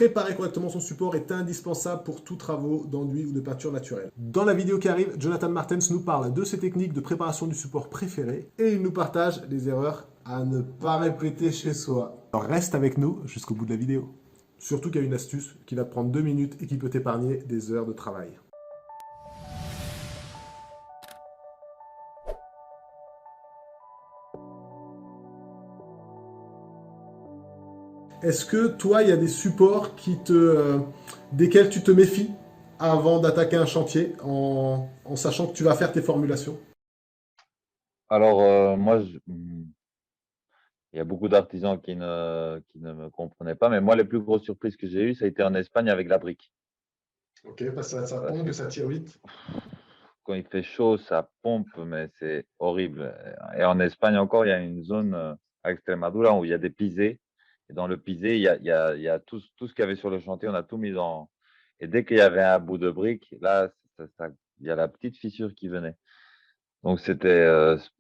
préparer correctement son support est indispensable pour tous travaux d'enduit ou de peinture naturelle. Dans la vidéo qui arrive, Jonathan Martens nous parle de ses techniques de préparation du support préférées et il nous partage les erreurs à ne pas répéter chez soi. Alors reste avec nous jusqu'au bout de la vidéo. Surtout qu'il y a une astuce qui va te prendre 2 minutes et qui peut t'épargner des heures de travail. Est-ce que toi, il y a des supports desquels tu te méfies avant d'attaquer un chantier en sachant que tu vas faire tes formulations? Alors, il y a beaucoup d'artisans qui ne me comprenaient pas, mais moi, les plus grosses surprises que j'ai eues, ça a été en Espagne avec la brique. Ok, parce que ça Parce pompe que et ça tire vite. quand il fait chaud, ça pompe, mais c'est horrible. Et en Espagne encore, il y a une zone à Extremadura où il y a des pisés. Et dans le pisé, il y a tout ce qu'il y avait sur le chantier, on a tout mis dans. Et dès qu'il y avait un bout de brique, là, il y a la petite fissure qui venait. Donc,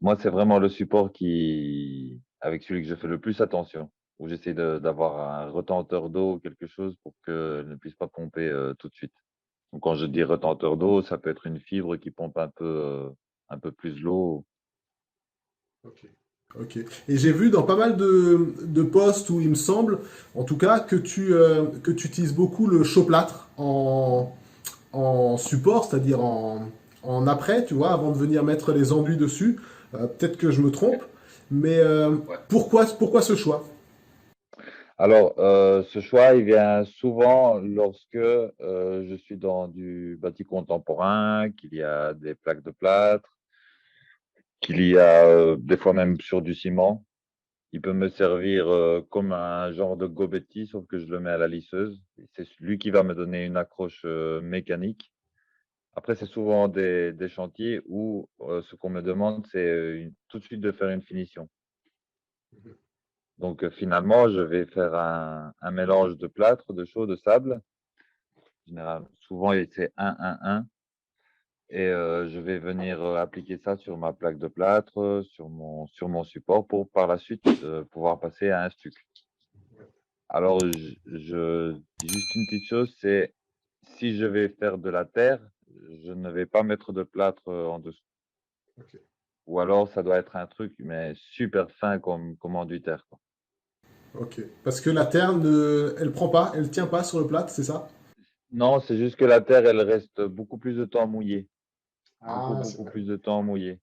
moi, c'est vraiment le support avec celui que je fais le plus attention, où j'essaie d'avoir un retenteur d'eau ou quelque chose pour qu'elle ne puisse pas pomper tout de suite. Donc, quand je dis retenteur d'eau, ça peut être une fibre qui pompe un peu plus l'eau. Ok. Ok. Et j'ai vu dans pas mal de posts où il me semble, en tout cas, que tu utilises beaucoup le chauplâtre en support, c'est-à-dire en après, tu vois, avant de venir mettre les enduits dessus. Peut-être que je me trompe, mais Ouais. pourquoi ce choix? Alors, ce choix, il vient souvent lorsque je suis dans du bâti contemporain, qu'il y a des plaques de plâtre, qu'il y a des fois même sur du ciment. Il peut me servir comme un genre de gobetti, sauf que je le mets à la lisseuse. C'est lui qui va me donner une accroche mécanique. Après, c'est souvent des chantiers où ce qu'on me demande, c'est tout de suite de faire une finition. Donc, finalement, je vais faire un mélange de plâtre, de chaux, de sable. Souvent, c'est 1-1-1. Et je vais venir appliquer ça sur ma plaque de plâtre, sur mon support pour par la suite pouvoir passer à un stuc. Alors, juste une petite chose, c'est si je vais faire de la terre, je ne vais pas mettre de plâtre en dessous. Ok. Ou alors, ça doit être un truc, mais super fin comme enduit terre, quoi. Ok. Parce que la terre, elle prend pas, elle tient pas sur le plâtre, c'est ça? Non, c'est juste que la terre, elle reste beaucoup plus de temps mouillée. Ah, c'est Beaucoup vrai. plus de temps mouillée.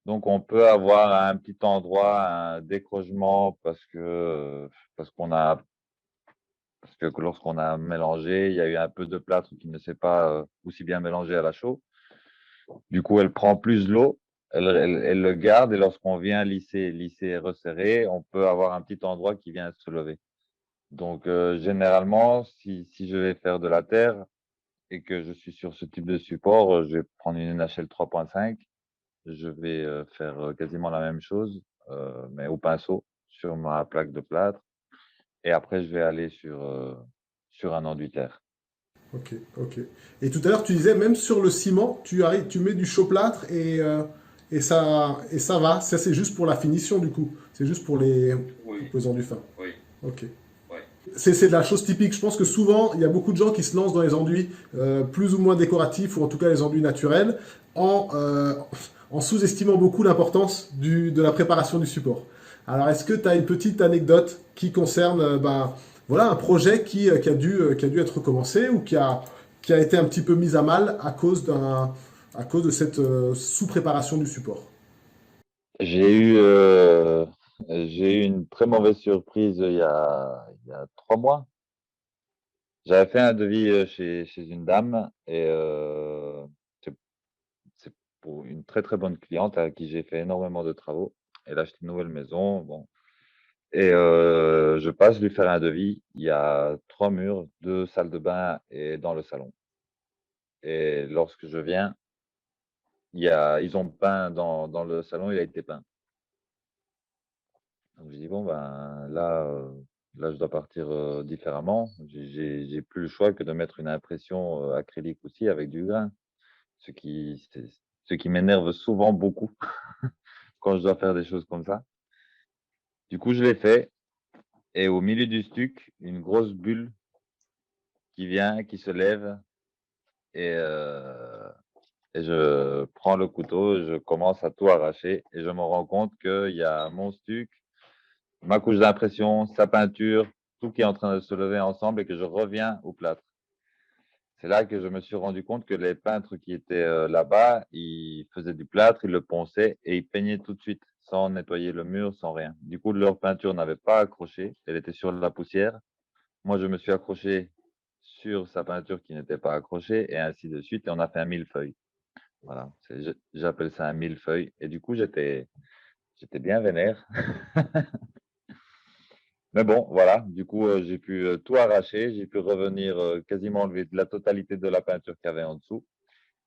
Donc, on peut avoir à un petit endroit un décrochement parce qu'on a parce que lorsqu'on a mélangé, il y a eu un peu de plâtre qui ne s'est pas aussi bien mélangé à la chaux. Du coup, elle prend plus l'eau, elle le garde et lorsqu'on vient lisser et resserrer, on peut avoir un petit endroit qui vient se lever. Donc, généralement, si je vais faire de la terre et que je suis sur ce type de support, je vais prendre une NHL 3.5. Je vais faire quasiment la même chose, mais au pinceau sur ma plaque de plâtre. Et après, je vais aller sur un enduit terre. Ok, ok. Et tout à l'heure, tu disais, même sur le ciment, tu mets du chauplâtre et ça va. Ça, c'est juste pour la finition, du coup. C'est juste Oui, pour les enduits fins. oui, Ok. oui. C'est de la chose typique. Je pense que souvent, il y a beaucoup de gens qui se lancent dans les enduits plus ou moins décoratifs, ou en tout cas les enduits naturels, en sous-estimant beaucoup l'importance de la préparation du support. Alors, est-ce que tu as une petite anecdote qui concerne voilà, un projet qui a dû être recommencé ou qui a été un petit peu mis à mal à cause de cette sous-préparation du support? J'ai eu, j'ai eu une très mauvaise surprise il y a 3 mois. J'avais fait un devis chez une dame et c'est c'est pour une très très bonne cliente à qui j'ai fait énormément de travaux. Elle a acheté une nouvelle maison. Bon. Et je passe lui faire un devis. Il y a 3 murs, 2 salles de bain et dans le salon. Et lorsque je viens, ils ont peint dans le salon, il a été peint. Donc je dis bon ben là je dois partir différemment. J'ai plus le choix que de mettre une impression acrylique aussi avec du grain, ce qui c'est- ce qui m'énerve souvent beaucoup quand je dois faire des choses comme ça. Du coup je l'ai fait et au milieu du stuc une grosse bulle qui vient, qui se lève et, euh, et je prends le couteau, je commence à tout arracher et je me rends compte qu'il y a mon stuc, ma couche d'impression, sa peinture, tout qui est en train de se lever ensemble et que je reviens au plâtre. C'est là que je me suis rendu compte que les peintres qui étaient là-bas, ils faisaient du plâtre, ils le ponçaient et ils peignaient tout de suite, sans nettoyer le mur, sans rien. Du coup, leur peinture n'avait pas accroché, elle était sur la poussière. Moi, je me suis accroché sur sa peinture qui n'était pas accrochée et ainsi de suite. Et on a fait un millefeuille. Voilà, j'appelle ça un millefeuille. Et du coup, j'étais bien vénère. Mais bon, voilà, du coup, j'ai pu tout arracher, j'ai pu revenir quasiment enlever la totalité de la peinture qu'il y avait en dessous.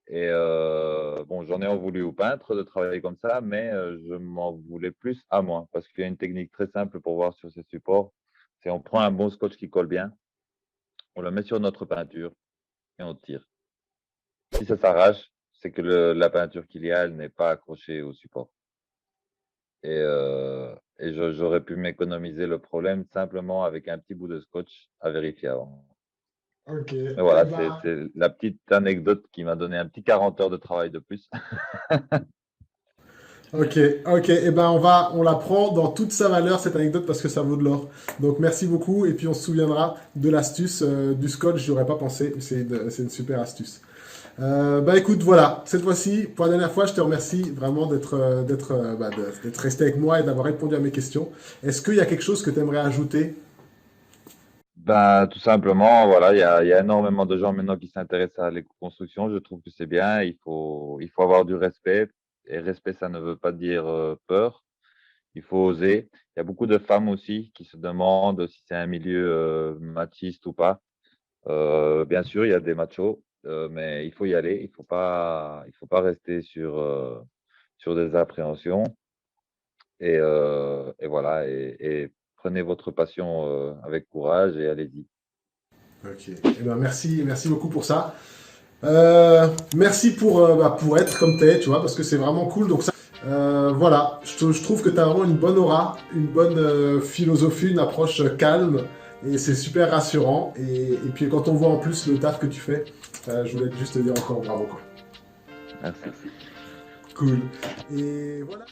Et bon, j'en ai en voulu au peintre de travailler comme ça, mais je m'en voulais plus à moi, parce qu'il y a une technique très simple pour voir sur ces supports. C'est on prend un bon scotch qui colle bien, on le met sur notre peinture et on tire. Si ça s'arrache, c'est que la peinture qu'il y a, elle n'est pas accrochée au support. Et j'aurais pu m'économiser le problème simplement avec un petit bout de scotch à vérifier avant. Ok. Mais Eh voilà, ben, c'est la petite anecdote qui m'a donné un petit 40 heures de travail de plus. ok, ok. Eh ben, on la prend dans toute sa valeur, cette anecdote, parce que ça vaut de l'or. Donc, merci beaucoup. Et puis, on se souviendra de l'astuce du scotch. J'y aurais pas pensé. C'est une super astuce. Bah écoute, voilà, cette fois-ci, pour la dernière fois, je te remercie vraiment d'être resté avec moi et d'avoir répondu à mes questions. Est-ce qu'il y a quelque chose que tu aimerais ajouter? Ben, tout simplement, voilà, il y a énormément de gens maintenant qui s'intéressent à l'éco-construction. Je trouve que c'est bien. Il faut avoir du respect. Et respect, ça ne veut pas dire peur. Il faut oser. Il y a beaucoup de femmes aussi qui se demandent si c'est un milieu machiste ou pas. Bien sûr, il y a des machos, mais il faut y aller. Il faut pas rester sur des appréhensions. Et voilà. Et prenez votre passion avec courage et allez-y. Ok. Eh ben merci, merci beaucoup pour ça. Merci pour être comme t'es, tu vois, parce que c'est vraiment cool. Donc ça, voilà, je trouve que tu as vraiment une bonne aura, une bonne philosophie, une approche calme, et c'est super rassurant. Et puis quand on voit en plus le taf que tu fais, je voulais juste te dire encore bravo, quoi. Merci. Cool. Et voilà.